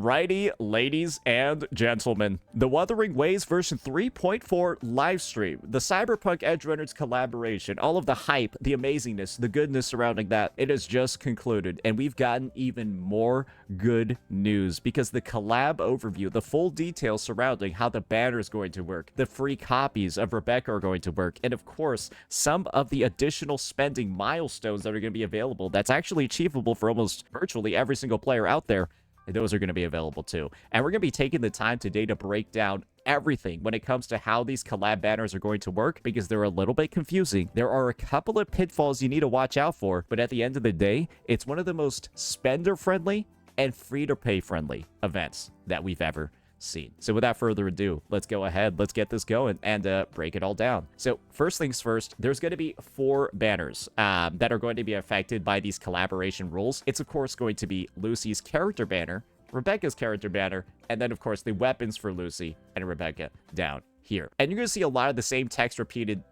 Alrighty, ladies and gentlemen, the Wuthering Waves version 3.4 livestream, the Cyberpunk Edgerunners collaboration, all of the hype, the amazingness, the goodness surrounding that, it has just concluded, and we've gotten even more good news because the collab overview, the full details surrounding how the banner is going to work, the free copies of Rebecca are going to work, and of course, some of the additional spending milestones that are going to be available that's actually achievable for almost virtually every single player out there. Those are going to be available too. And we're going to be taking the time today to break down everything when it comes to how these collab banners are going to work because they're a little bit confusing. There are a couple of pitfalls you need to watch out for, but at the end of the day, it's one of the most spender-friendly and free-to-pay friendly events that we've ever seen. So without further ado, let's go ahead, let's get this going and break it all down. So first things first, there's going to be 4 banners that are going to be affected by these collaboration rules. It's of course going to be Lucy's character banner, Rebecca's character banner, and then of course the weapons for Lucy and Rebecca down here. And you're going to see a lot of the same text repeated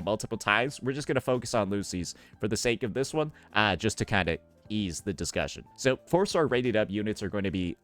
multiple times. We're just going to focus on Lucy's for the sake of this one, just to kind of ease the discussion. So 4-star rated up units are going to be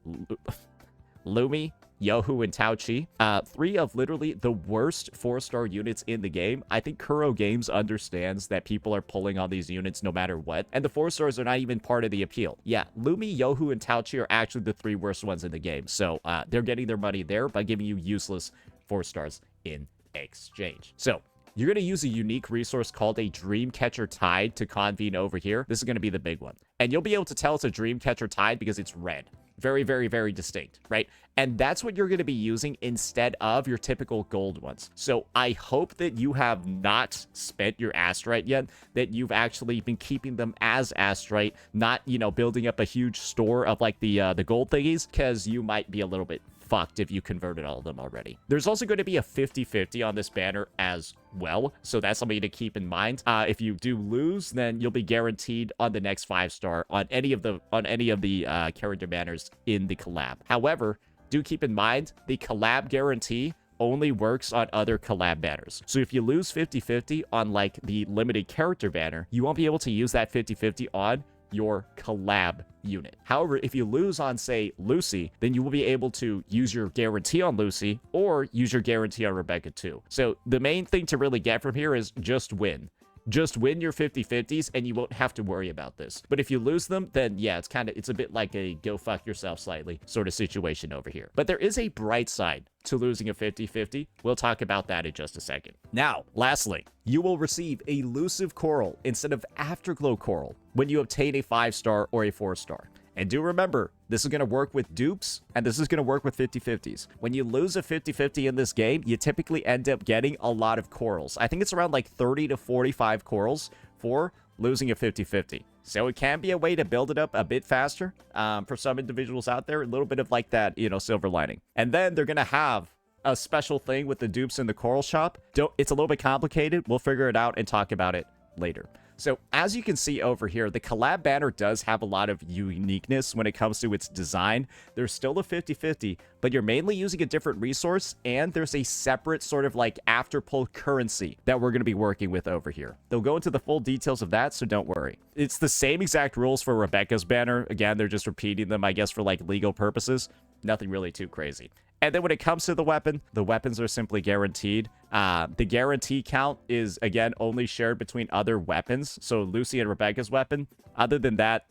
Lumi, Yohu, and Tao Chi. 3 of literally the worst 4-star units in the game. I think Kuro Games understands that people are pulling on these units no matter what, and the 4 stars are not even part of the appeal. Yeah, Lumi, Yohu, and Tao Chi are actually the 3 worst ones in the game, so they're getting their money there by giving you useless 4 stars in exchange. So you're going to use a unique resource called a Dreamcatcher Tide to convene over here. This is going to be the big one. And you'll be able to tell it's a Dreamcatcher Tide because it's red. Very, very, very distinct, right? And that's what you're going to be using instead of your typical gold ones. So I hope that you have not spent your Astrite yet, that you've actually been keeping them as Astrite, not, building up a huge store of like the gold thingies, because you might be a little bit fucked if you converted all of them already. There's also going to be a 50-50 on this banner as well, so that's something to keep in mind. If you do lose, then you'll be guaranteed on the next 5-star on any of the character banners in the collab. However, do keep in mind the collab guarantee only works on other collab banners. So if you lose 50-50 on like the limited character banner, you won't be able to use that 50-50 on your collab unit. However, if you lose on, say, Lucy, then you will be able to use your guarantee on Lucy or use your guarantee on Rebecca too. So the main thing to really get from here is just win. Just win your 50-50s and you won't have to worry about this. But if you lose them, then yeah, it's a bit like a go fuck yourself slightly sort of situation over here. But there is a bright side to losing a 50-50. We'll talk about that in just a second. Now, lastly, you will receive elusive coral instead of afterglow coral when you obtain a 5-star or a 4-star. And do remember, this is going to work with dupes, and this is going to work with 50-50s. When you lose a 50-50 in this game, you typically end up getting a lot of corals. I think it's around like 30 to 45 corals for losing a 50-50. So it can be a way to build it up a bit faster for some individuals out there. A little bit of like that, silver lining. And then they're going to have a special thing with the dupes in the coral shop. It's a little bit complicated. We'll figure it out and talk about it later. So as you can see over here, the collab banner does have a lot of uniqueness when it comes to its design. There's still a 50-50, but you're mainly using a different resource, and there's a separate sort of like after-pull currency that we're going to be working with over here. They'll go into the full details of that, so don't worry. It's the same exact rules for Rebecca's banner. Again, they're just repeating them, I guess, for like legal purposes. Nothing really too crazy. And then when it comes to the weapons are simply guaranteed. The guarantee count is, again, only shared between other weapons. So Lucy and Rebecca's weapon. Other than that,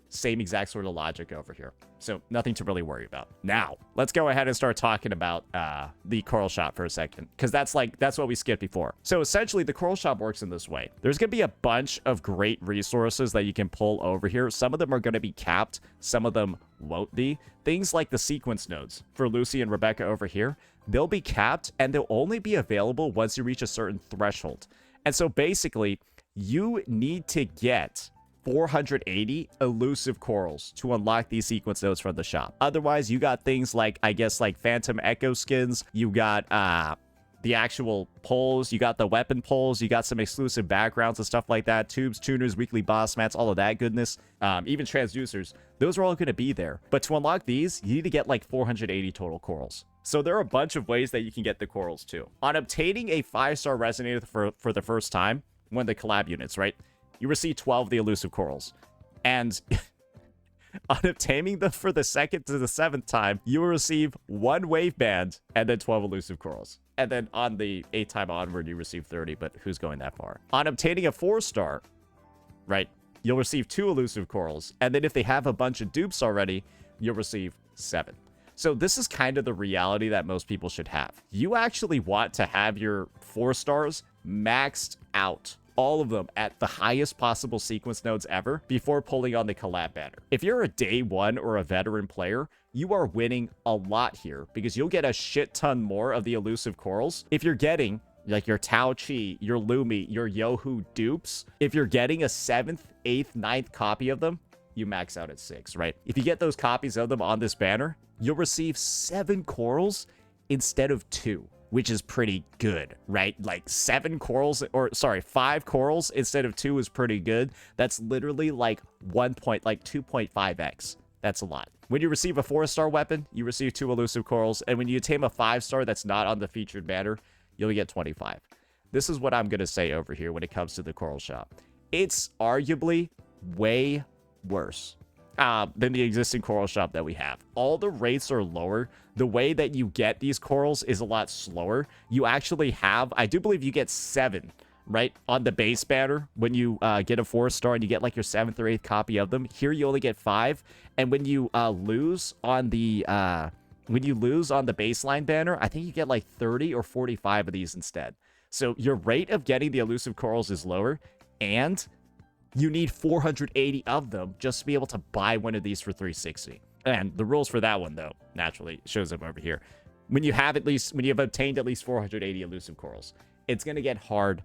same exact sort of logic over here. So nothing to really worry about. Now, let's go ahead and start talking about the coral shop for a second, because that's what we skipped before. So essentially, the coral shop works in this way. There's going to be a bunch of great resources that you can pull over here. Some of them are going to be capped. Some of them won't be. Things like the sequence nodes for Lucy and Rebecca over here, they'll be capped, and they'll only be available once you reach a certain threshold. And so basically, you need to get 480 elusive corals to unlock these sequence nodes from the shop. Otherwise, you got things like, I guess, like Phantom Echo skins. You got the actual pulls. You got the weapon pulls. You got some exclusive backgrounds and stuff like that. Tubes, tuners, weekly boss mats, all of that goodness. Even transducers. Those are all going to be there. But to unlock these, you need to get like 480 total corals. So there are a bunch of ways that you can get the corals too. On obtaining a 5-star resonator for the first time, one of the collab units, right? You receive 12 of the elusive corals. And On obtaining them for the 2nd to the 7th time, you will receive 1 wave band and then 12 elusive corals. And then on the 8th time onward, you receive 30, but who's going that far? On obtaining a 4-star, right, you'll receive 2 elusive corals. And then if they have a bunch of dupes already, you'll receive 7. So this is kind of the reality that most people should have. You actually want to have your 4 stars maxed out, all of them at the highest possible sequence nodes ever before pulling on the collab banner. If you're a day 1 or a veteran player, you are winning a lot here because you'll get a shit ton more of the elusive corals. If you're getting like your Tao Chi, your Lumi, your Yohu dupes, if you're getting a 7th, 8th, 9th copy of them, you max out at 6, right? If you get those copies of them on this banner, you'll receive 7 corals instead of 2. Which is pretty good, right? Like 5 corals instead of 2 is pretty good. That's literally like 2.5x. That's a lot. When you receive a 4-star weapon, you receive 2 elusive corals. And when you tame a 5-star that's not on the featured banner, you'll get 25. This is what I'm going to say over here when it comes to the coral shop. It's arguably way worse than the existing coral shop that we have. All the rates are lower. The way that you get these corals is a lot slower. You actually have, I do believe you get 7, right, on the base banner when you get a 4-star and you get like your 7th or 8th copy of them. Here you only get 5, and when you lose on the baseline banner, I think you get like 30 or 45 of these instead. So your rate of getting the elusive corals is lower, and you need 480 of them just to be able to buy one of these for 360. And the rules for that one, though, naturally shows up over here. When you have obtained at least 480 elusive corals, it's going to get hard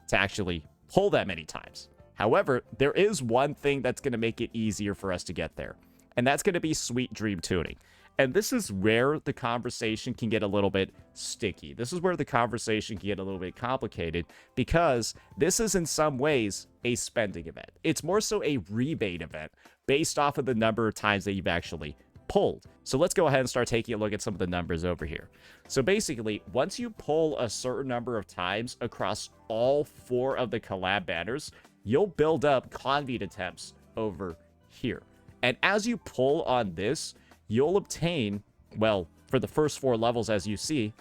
to actually pull that many times. However, there is one thing that's going to make it easier for us to get there, and that's going to be sweet dream tuning. And this is where the conversation can get a little bit sticky. This is where the conversation can get a little bit complicated because this is in some ways a spending event. It's more so a rebate event based off of the number of times that you've actually pulled. So let's go ahead and start taking a look at some of the numbers over here. So basically, once you pull a certain number of times across all 4 of the collab banners, you'll build up convene attempts over here. And as you pull on this, you'll obtain, well, for the first 4 levels, as you see,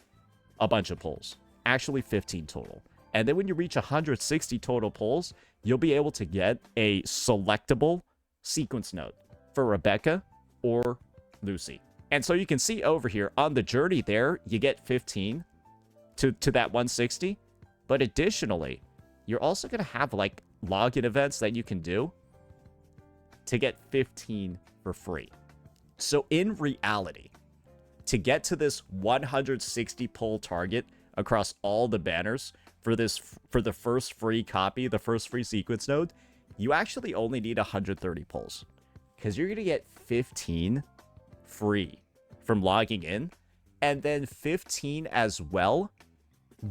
a bunch of pulls. Actually, 15 total. And then when you reach 160 total pulls, you'll be able to get a selectable sequence node for Rebecca or Lucy. And so you can see over here, on the journey there, you get 15 to that 160. But additionally, you're also going to have, like, login events that you can do to get 15 for free. So in reality, to get to this 160 pull target across all the banners for the first free copy, the first free sequence node, you actually only need 130 pulls because you're going to get 15 free from logging in, and then 15 as well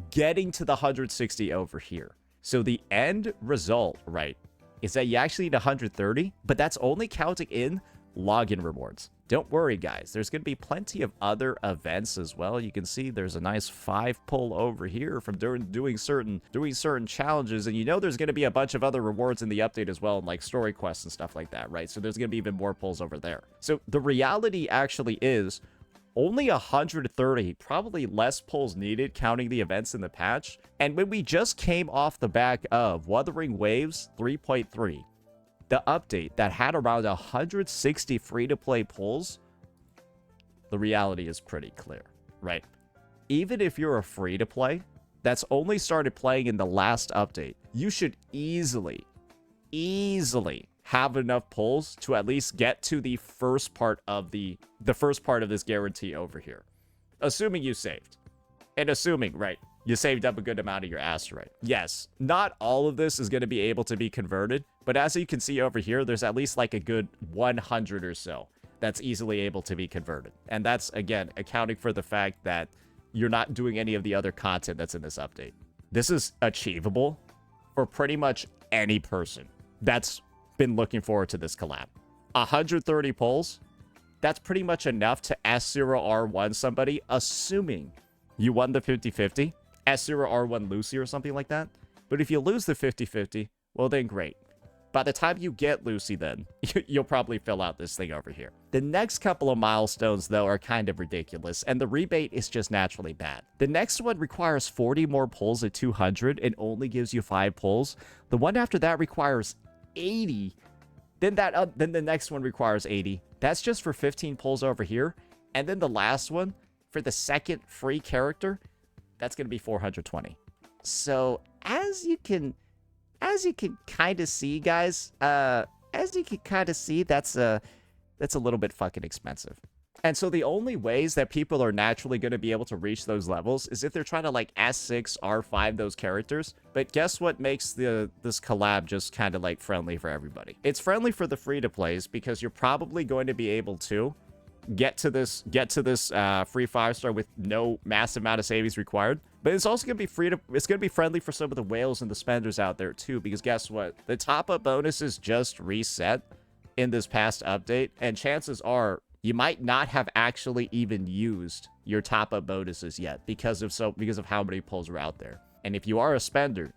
getting to the 160 over here. So the end result, right, is that you actually need 130, but that's only counting in login rewards. Don't worry, guys. There's going to be plenty of other events as well. You can see there's a nice 5 pull over here from doing certain challenges, and you know there's going to be a bunch of other rewards in the update as well, like story quests and stuff like that, right? So there's going to be even more pulls over there. So the reality actually is only 130, probably less pulls needed, counting the events in the patch. And when we just came off the back of Wuthering Waves 3.3, the update that had around 160 free-to-play pulls, the reality is pretty clear, right? Even if you're a free-to-play that's only started playing in the last update, you should easily have enough pulls to at least get to the first part of this guarantee over here. Assuming you saved. And assuming, right, you saved up a good amount of your asteroid. Yes, not all of this is going to be able to be converted, but as you can see over here, there's at least like a good 100 or so that's easily able to be converted. And that's, again, accounting for the fact that you're not doing any of the other content that's in this update. This is achievable for pretty much any person that's been looking forward to this collab. 130 pulls, that's pretty much enough to S0R1 somebody, assuming you won the 50-50, S0R1 Lucy or something like that. But if you lose the 50-50, well then great. By the time you get Lucy, then you'll probably fill out this thing over here. The next couple of milestones, though, are kind of ridiculous, and the rebate is just naturally bad. The next one requires 40 more pulls at 200 and only gives you 5 pulls. The one after that requires 80. Then the next one requires 80. That's just for 15 pulls over here. And then the last one, for the second free character, that's going to be 420. So as you can kind of see, guys, that's a little bit fucking expensive. And so the only ways that people are naturally going to be able to reach those levels is if they're trying to like S6, R5 those characters. But guess what makes this collab just kind of like friendly for everybody? It's friendly for the free-to-plays because you're probably going to be able to get to this free 5-star with no massive amount of savings required. But it's also going to be it's going to be friendly for some of the whales and the spenders out there too, because guess what? The top-up bonuses just reset in this past update, and chances are you might not have actually even used your top-up bonuses yet because of how many pulls are out there. And if you are a spender,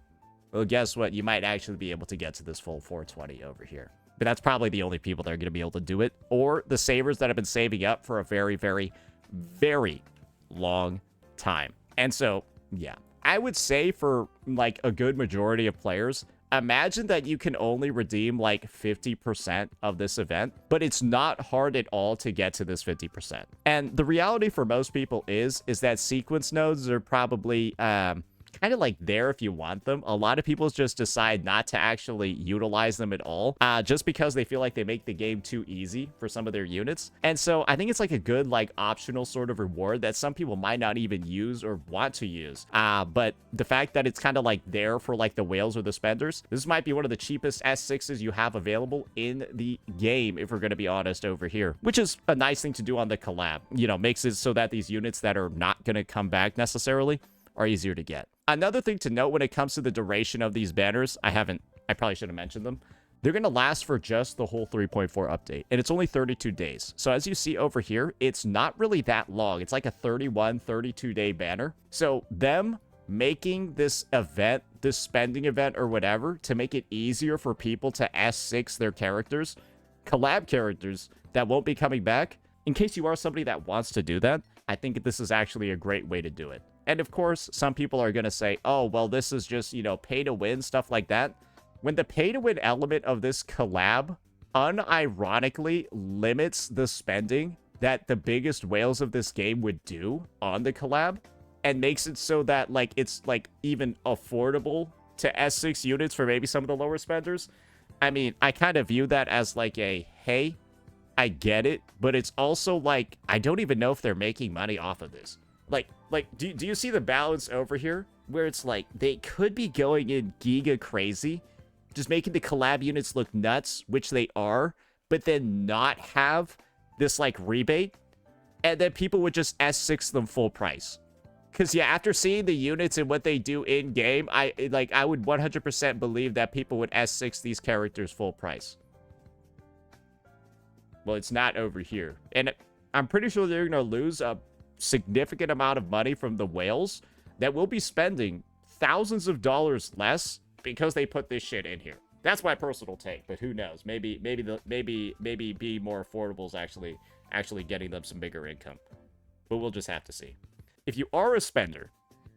well, guess what? You might actually be able to get to this full 420 over here. But that's probably the only people that are going to be able to do it, or the savers that have been saving up for a very, very, very long time. And so, yeah, I would say for like a good majority of players, imagine that you can only redeem like 50% of this event, but it's not hard at all to get to this 50%. And the reality for most people is that sequence nodes are probably kind of like there if you want them. A lot of people just decide not to actually utilize them at all, just because they feel like they make the game too easy for some of their units. And so I think it's like a good like optional sort of reward that some people might not even use or want to use. But the fact that it's kind of like there for like the whales or the spenders, this might be one of the cheapest S6s you have available in the game, if we're going to be honest over here, which is a nice thing to do on the collab. You know, makes it so that these units that are not going to come back necessarily are easier to get. Another thing to note when it comes to the duration of these banners, I probably should have mentioned them. They're going to last for just the whole 3.4 update, and it's only 32 days. So as you see over here, it's not really that long. It's like a 32 day banner. So them making this event, this spending event or whatever, to make it easier for people to S6 their characters, collab characters that won't be coming back, in case you are somebody that wants to do that, I think this is actually a great way to do it. And of course, some people are going to say, oh, well, this is just, you know, pay to win, stuff like that. When the pay to win element of this collab unironically limits the spending that the biggest whales of this game would do on the collab, and makes it so that like it's like even affordable to S6 units for maybe some of the lower spenders, I mean, I kind of view that as like a, hey, I get it, but it's also like, I don't even know if they're making money off of this. Like, do you see the balance over here? Where it's like, they could be going in giga crazy, just making the collab units look nuts, which they are, but then not have this, like, rebate, and then people would just S6 them full price. Because, yeah, after seeing the units and what they do in-game, I would 100% believe that people would S6 these characters full price. Well, it's not over here. And I'm pretty sure they're going to lose a significant amount of money from the whales that will be spending thousands of dollars less because they put this shit in here. That's my personal take, but who knows? Maybe be more affordable is actually getting them some bigger income. But we'll just have to see. If you are a spender,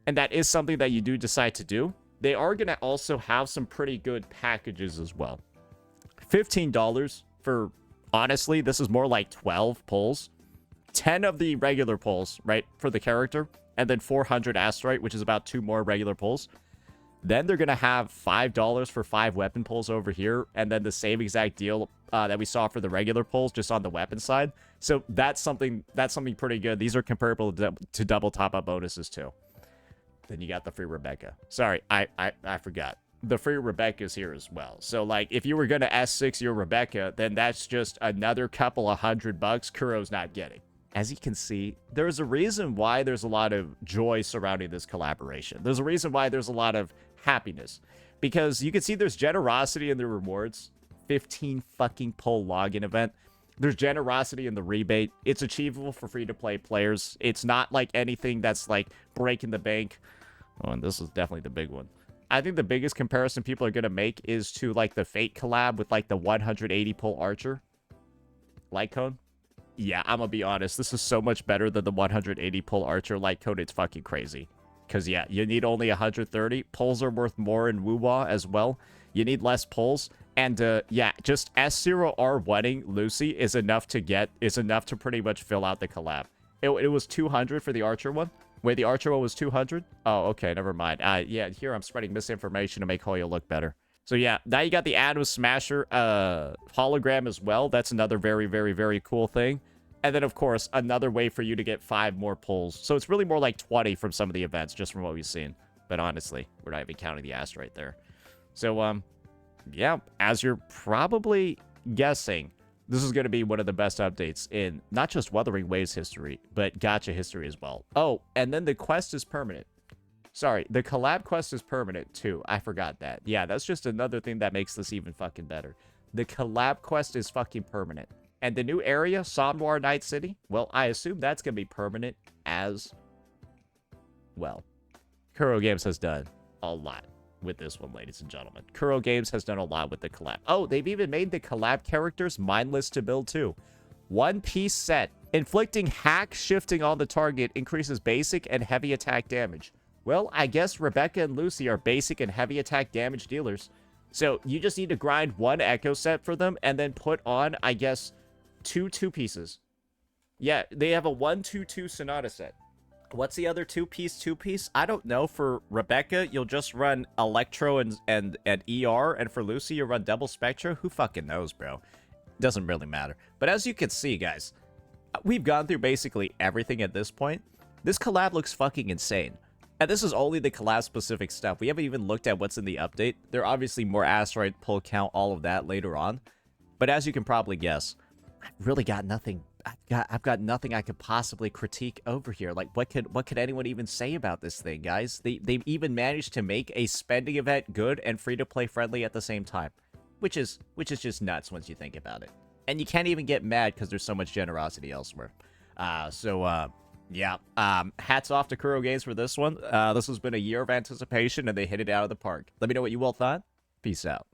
and that is something that you do decide to do, they are going to also have some pretty good packages as well. $15 for, honestly, this is more like 12 pulls. 10 of the regular pulls, right, for the character, and then 400 asteroid, which is about 2 more regular pulls. Then they're going to have $5 for 5 weapon pulls over here, and then the same exact deal that we saw for the regular pulls, just on the weapon side. So that's something pretty good. These are comparable to double top-up bonuses, too. Then you got the free Rebecca. Sorry, I forgot. The free Rebecca is here as well. So, like, if you were going to S6 your Rebecca, then that's just another couple of $100 Kuro's not getting. As you can see, there's a reason why there's a lot of joy surrounding this collaboration. There's a reason why there's a lot of happiness. Because you can see there's generosity in the rewards. 15 fucking pull login event. There's generosity in the rebate. It's achievable for free-to-play players. It's not like anything that's like breaking the bank. Oh, and this is definitely the big one. I think the biggest comparison people are going to make is to, like, the Fate collab with, like, the 180 pull Archer light cone. Yeah, I'm gonna be honest. This is so much better than the 180 pull Archer light cone. It's fucking crazy. Because, yeah, you need only 130. Pulls are worth more in WuWa as well. You need less pulls. And, yeah, just S0R wedding Lucy is enough to pretty much fill out the collab. It was 200 for the Archer one. Wait, the Archer one was 200? Oh, okay, never mind. Yeah, here I'm spreading misinformation to make Hoya look better. So yeah, now you got the Atom Smasher hologram as well. That's another very, very, very cool thing. And then, of course, another way for you to get 5 more pulls. So it's really more like 20 from some of the events, just from what we've seen. But honestly, we're not even counting the ass right there. So, yeah, as you're probably guessing, this is going to be one of the best updates in not just Wuthering Waves history, but gacha history as well. Oh, and then the quest is permanent. Sorry, the collab quest is permanent too. I forgot that. Yeah, that's just another thing that makes this even fucking better. The collab quest is fucking permanent. And the new area, Somnoir Night City, well, I assume that's going to be permanent as well. Kuro Games has done a lot with this one, ladies and gentlemen. Kuro Games has done a lot with the collab. Oh, they've even made the collab characters mindless to build too. One-piece set. Inflicting hack shifting on the target increases basic and heavy attack damage. Well, I guess Rebecca and Lucy are basic and heavy attack damage dealers. So you just need to grind one Echo set for them and then put on, I guess, two pieces. Yeah, they have a 1-2-2 Sonata set. What's the other two-piece? I don't know. For Rebecca, you'll just run Electro and ER, and for Lucy, you'll run Double Spectra. Who fucking knows, bro? Doesn't really matter. But as you can see, guys, we've gone through basically everything at this point. This collab looks fucking insane. And this is only the collab-specific stuff. We haven't even looked at what's in the update. There are obviously more asteroid pull count, all of that later on. But as you can probably guess, I've really got nothing. I've got nothing I could possibly critique over here. Like, what could anyone even say about this thing, guys? They've even managed to make a spending event good and free-to-play friendly at the same time, which is just nuts once you think about it. And you can't even get mad because there's so much generosity elsewhere. Yeah. Hats off to Kuro Games for this one. This has been a year of anticipation, and they hit it out of the park. Let me know what you all thought. Peace out.